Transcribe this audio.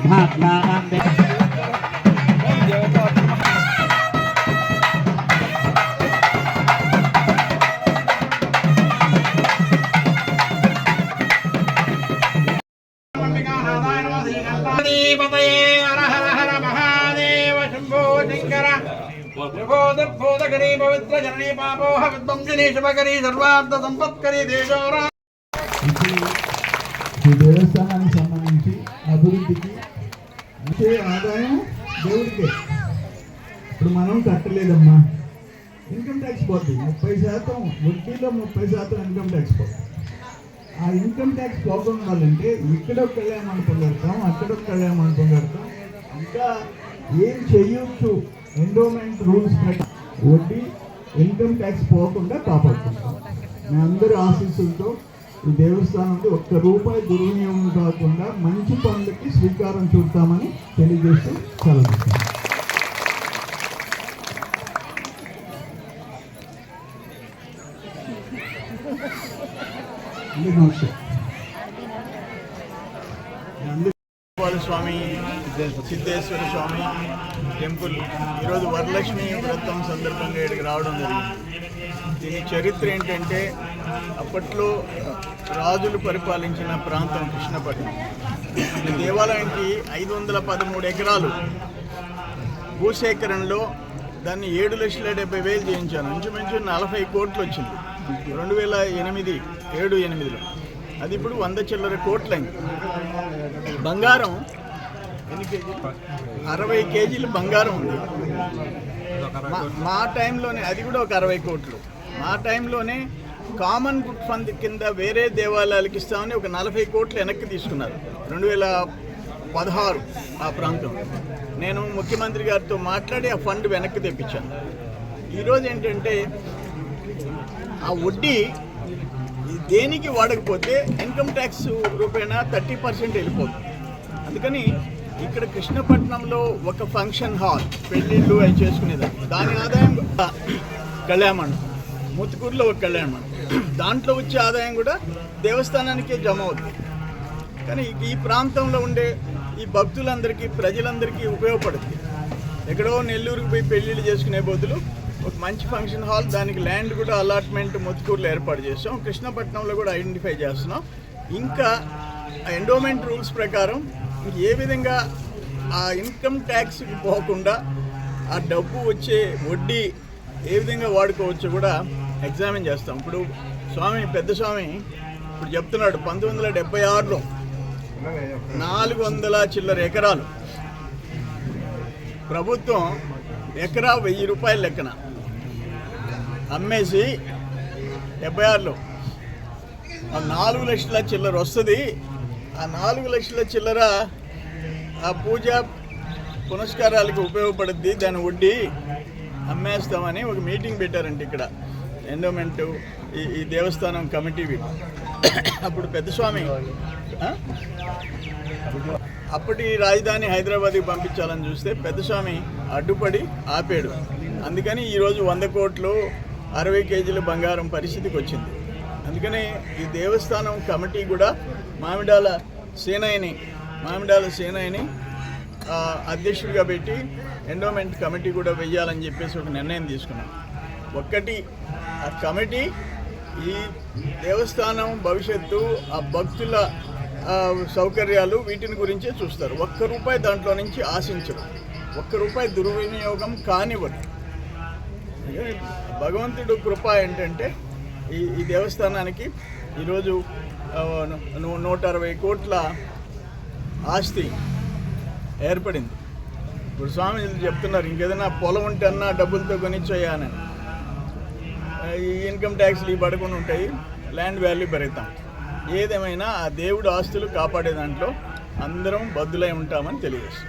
महात्मा बोधकरी पवित्र जननी पापोह विध्वंसिनी शुभकरी सर्वार्थ संपत्करी देशोरा దేవస్థానానికి సంబంధించి అభివృద్ధికి అంటే ఆదాయం దేవుడికే. ఇప్పుడు మనం కట్టలేదమ్మా, ఇన్కమ్ ట్యాక్స్ పోతుంది 30%, వడ్డీలో 30% ఇన్కమ్ ట్యాక్స్ పోతుంది. ఆ ఇన్కమ్ ట్యాక్స్ పోకుండా ఉండాలంటే ఇక్కడ ఒక కళ్యాణ మండపం కడతాం, అక్కడ ఒక కళ్యాణ మండపం కడతాం, ఇంకా ఏం చేయొచ్చు ఎండోమెంట్ రూల్స్ వడ్డీ ఇన్కమ్ ట్యాక్స్ పోకుండా కాపాడుకుంటాం. మీ అందరి ఆశీస్సులతో ఈ దేవస్థానంలో ఒక్క రూపాయి దుర్వినియోగం కాకుండా మంచి పనులకి శ్రీకారం చుడతామని తెలియజేస్తూ సెలవు. స్వామి సిద్ధేశ్వర స్వామి టెంపుల్ ఈరోజు వరలక్ష్మి వ్రతం సందర్భంగా ఇక్కడికి రావడం జరిగింది. దీని చరిత్ర ఏంటంటే అప్పట్లో రాజులు పరిపాలించిన ప్రాంతం కృష్ణపట్నం. ఈ దేవాలయానికి 513 ఎకరాలు భూసేకరణలో దాన్ని 7,70,000 చేయించాను. ఇంచుమించు 40 కోట్లు వచ్చింది 2007-8లో. అది ఇప్పుడు 100 చిల్లర కోట్లైంది. బంగారం ఎన్ని కేజీలు? 60 కేజీలు బంగారం ఉంది. మా టైంలోనే అది కూడా ఒక 60 కోట్లు. మా టైంలోనే కామన్ గుడ్ ఫండ్ కింద వేరే దేవాలయాలకు ఇస్తామని ఒక 40 కోట్లు వెనక్కి తీసుకున్నారు 2016 ఆ ప్రాంతం. నేను ముఖ్యమంత్రి గారితో మాట్లాడి ఆ ఫండ్ వెనక్కి తెప్పించాను. ఈరోజు ఏంటంటే ఆ వడ్డీ దేనికి వాడకపోతే ఇన్కమ్ ట్యాక్స్ రూపేణా 30% వెళ్ళిపోతుంది. అందుకని ఇక్కడ కృష్ణపట్నంలో ఒక ఫంక్షన్ హాల్, పెళ్ళిళ్ళు అవి చేసుకునేదాన్ని, దాని ఆదాయం కళ్యాణమండపం, ముత్తుకూరులో ఒక కళ్యాణమండపం, దాంట్లో వచ్చే ఆదాయం కూడా దేవస్థానానికే జమ అవుతుంది. కానీ ఈ ప్రాంతంలో ఉండే ఈ భక్తులందరికీ, ప్రజలందరికీ ఉపయోగపడుతుంది. ఎక్కడో నెల్లూరుకు పోయి పెళ్ళిళ్ళు చేసుకునే బదులు ఒక మంచి ఫంక్షన్ హాల్, దానికి ల్యాండ్ కూడా అలాట్మెంట్ ముత్తుకూరులో ఏర్పాటు చేస్తాం, కృష్ణపట్నంలో కూడా ఐడెంటిఫై చేస్తున్నాం. ఇంకా ఎండోమెంట్ రూల్స్ ప్రకారం ఏ విధంగా ఆ ఇన్కమ్ ట్యాక్స్కి పోకుండా ఆ డబ్బు వచ్చే వడ్డీ ఏ విధంగా వాడుకోవచ్చో కూడా ఎగ్జామిన్ చేస్తాం. ఇప్పుడు పెద్ద స్వామి ఇప్పుడు చెప్తున్నాడు 1976లో 400 చిల్లర ఎకరాలు ప్రభుత్వం ఎకరా 1000 రూపాయల లెక్కన అమ్మేసి 76లో 4 లక్షల చిల్లర వస్తుంది. ఆ 4 లక్షల చిల్లర ఆ పూజ పునస్కారాలకు ఉపయోగపడుద్ది, దాని వడ్డీ అమ్మేస్తామని ఒక మీటింగ్ పెట్టారంటే ఇక్కడ ఎండోమెంట్ ఈ దేవస్థానం కమిటీ. అప్పుడు పెద్దస్వామి అప్పటి రాజధాని హైదరాబాద్కి పంపించాలని చూస్తే పెద్దస్వామి అడ్డుపడి ఆపాడు. అందుకని ఈరోజు 100 కోట్లు 60 కేజీల బంగారం పరిస్థితికి వచ్చింది. అందుకని ఈ దేవస్థానం కమిటీ కూడా మామిడాల సేనయ్యని అధ్యక్షుడిగా పెట్టి ఎండోమెంట్ కమిటీ కూడా వెయ్యాలని చెప్పేసి ఒక నిర్ణయం తీసుకున్నాం. ఒక్కటి ఆ కమిటీ ఈ దేవస్థానం భవిష్యత్తు, ఆ భక్తుల సౌకర్యాలు, వీటిని గురించే చూస్తారు. 1 రూపాయి దాంట్లో నుంచి ఆశించరు, 1 రూపాయి దుర్వినియోగం కానివ్వరు. భగవంతుడు కృప ఏంటంటే ఈ దేవస్థానానికి ఈరోజు 160 కోట్ల ఆస్తి ఏర్పడింది. ఇప్పుడు స్వామి చెప్తున్నారు ఇంకేదైనా పొలం ఉంటే అన్నా డబ్బులతో కొనిచ్చోయానని. ఈ ఇన్కమ్ ట్యాక్స్లు పడకుండా ఉంటాయి, ల్యాండ్ వాల్యూ పెరుగుతాం. ఏదేమైనా ఆ దేవుడు ఆస్తులు కాపాడే దాంట్లో అందరం బద్దులై ఉంటామని తెలియజేస్తాం.